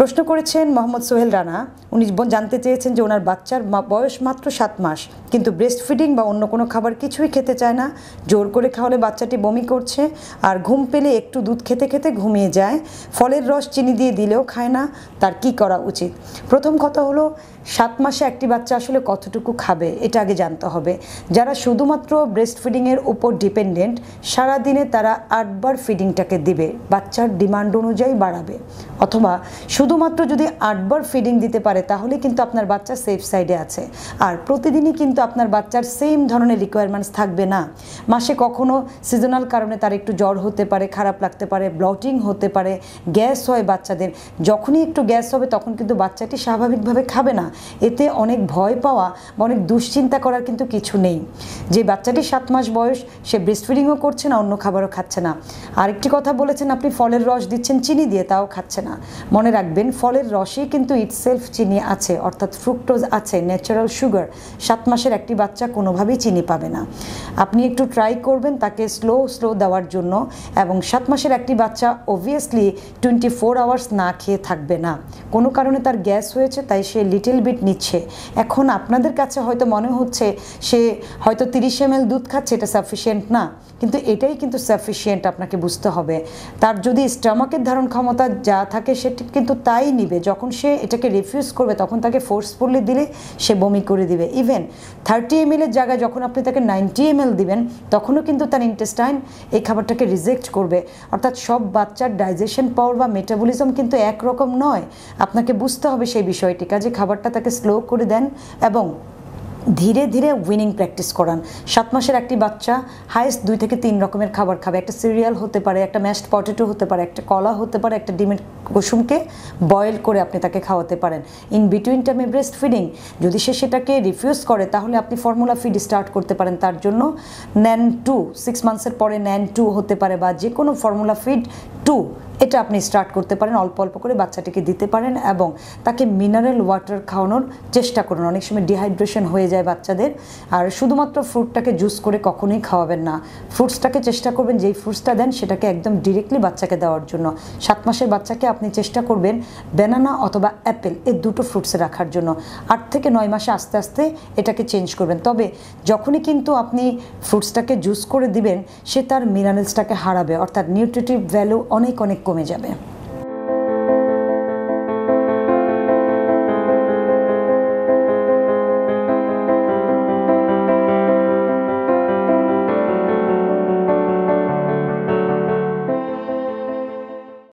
প্রশ্ন করেছেন মোহাম্মদ সোহেল রানা। উনি জানতে চেয়েছেন যে ওনার বাচ্চার বয়স মাত্র 7 মাস, কিন্তু ব্রেস্ট ফিডিং বা অন্য কোনো খাবার কিছুই খেতে চায় না। জোর করে খাওয়ালে বাচ্চাটি বমি করছে, আর ঘুম পেলে একটু দুধ খেতে খেতে ঘুমিয়ে যায়। ফলের রস চিনি দিয়ে দিলেও খায় না। তার কি করা উচিত? প্রথম কথা হলো, 7 মাসে একটি বাচ্চা আসলে কতটুকু খাবে এটা আগে জানতে হবে। যারা শুধুমাত্র ব্রেস্ট ফিডিংয়ের উপর ডিপেন্ডেন্ট, সারাদিনে তারা 8 বার ফিডিংটাকে দিবে, বাচ্চার ডিমান্ড অনুযায়ী বাড়াবে। অথবা শুধুমাত্র যদি 8 বার ফিডিং দিতে পারে তাহলে কিন্তু আপনার বাচ্চা সেফ সাইডে আছে। আর প্রতিদিনই কিন্তু আপনার বাচ্চার সেম ধরনের রিকোয়ারমেন্টস থাকবে না। মাসে কখনো সিজনাল কারণে তার একটু জ্বর হতে পারে, খারাপ লাগতে পারে, ব্লটিং হতে পারে, গ্যাস হয় বাচ্চাদের। যখনই একটু গ্যাস হবে তখন কিন্তু বাচ্চাটি স্বাভাবিকভাবে খাবে না। এতে অনেক ভয় পাওয়া বা অনেক দুশ্চিন্তা করার কিন্তু কিছু নেই। যে বাচ্চাটি 7 মাস বয়স, সে ব্রেস্ট ফিডিংও করছে না, অন্য খাবারও খাচ্ছে না। আরেকটি কথা বলেছেন আপনি, ফলের রস দিচ্ছেন চিনি দিয়ে, তাও খাচ্ছে না। মনে রাখবেন, ফলের রসে কিন্তু ইটসেলফ চিনি আছে, অর্থাৎ ফ্রুক্টোজ আছে, ন্যাচারাল সুগার। 7 মাসের একটি বাচ্চা কোনোভাবেই চিনি পাবে না। আপনি একটু ট্রাই করবেন তাকে স্লো দেওয়ার জন্য। এবং 7 মাসের একটি বাচ্চা অবভিয়াসলি 24 আওয়ার্স না খেয়ে থাকবে না। কোনো কারণে তার গ্যাস হয়েছে, তাই সে লিটল বিট নিচ্ছে। এখন আপনাদের কাছে হয়তো মনে হচ্ছে সে হয়তো 30 ml দুধ খাচ্ছে, এটা সাফিসিয়েন্ট না, কিন্তু এটাই কিন্তু সাফিসিয়েন্ট। আপনাকে বুঝতে হবে, তার যদি স্টমাকের ধারণ ক্ষমতা যা থাকে সেটা কিন্তু তাই নিবে। যখন সে এটাকে রিফিউজ করবে তখন তাকে ফোর্সফুলি দিলে সে বমি করে দিবে। ইভেন 30 ml এর জায়গায় যখন আপনি তাকে 90 ml দিবেন তখনও কিন্তু তার ইন্টেস্টাইন এই খাবারটাকে রিজেক্ট করবে। অর্থাৎ সব বাচ্চার ডাইজেশন পাওয়ার বা মেটাবলিজম কিন্তু একরকম নয়। আপনাকে বুঝতে হবে সেই বিষয়টি। কাজে খাবারটা তাকে স্লো করে দেন এবং ধীরে ধীরে উইনিং প্র্যাকটিস করান। 7 মাসের একটি বাচ্চা হাইস্ট 2 থেকে 3 রকমের খাবার খাবে। একটা সিরিয়াল হতে পারে, একটা ম্যাশড পটেটো হতে পারে, একটা কলা হতে পারে, একটা ডিমের কুসুমকে বয়েল করে আপনি তাকে খাওয়াতে পারেন। ইন বিটুইন টাইমে ব্রেস্ট ফিডিং যদি সে সেটাকে রিফিউজ করে তাহলে আপনি ফর্মুলা ফিড স্টার্ট করতে পারেন। তার জন্য NAN 2, 6 মান্থসের পরে NAN 2 হতে পারে, বা যে কোনো ফর্মুলা ফিড 2 এটা আপনি স্টার্ট করতে পারেন। অল্প অল্প করে বাচ্চাটিকে দিতে পারেন এবং তাকে মিনারেল ওয়াটার খাওয়ানোর চেষ্টা করুন। অনেক সময় ডিহাইড্রেশন হয়ে যায় বাচ্চাদের। আর শুধুমাত্র ফ্রুটটাকে জুস করে কখনোই খাওয়াবেন না। ফ্রুটসটাকে চেষ্টা করবেন যেই ফ্রুটসটা দেন সেটাকে একদম ডিরেক্টলি বাচ্চাকে দেওয়ার জন্য। 7 মাসের বাচ্চাকে আপনি চেষ্টা করবেন ব্যানানা অথবা অ্যাপেল, এই দুটো ফ্রুটসে রাখার জন্য। 8 থেকে 9 মাসে আস্তে আস্তে এটাকে চেঞ্জ করবেন। তবে যখনই কিন্তু আপনি ফ্রুটসটাকে জুস করে দিবেন সে তার মিনারেলসটাকে হারাবে, অর্থাৎ নিউট্রিটিভ ভ্যালু অনেক কমে যাবে।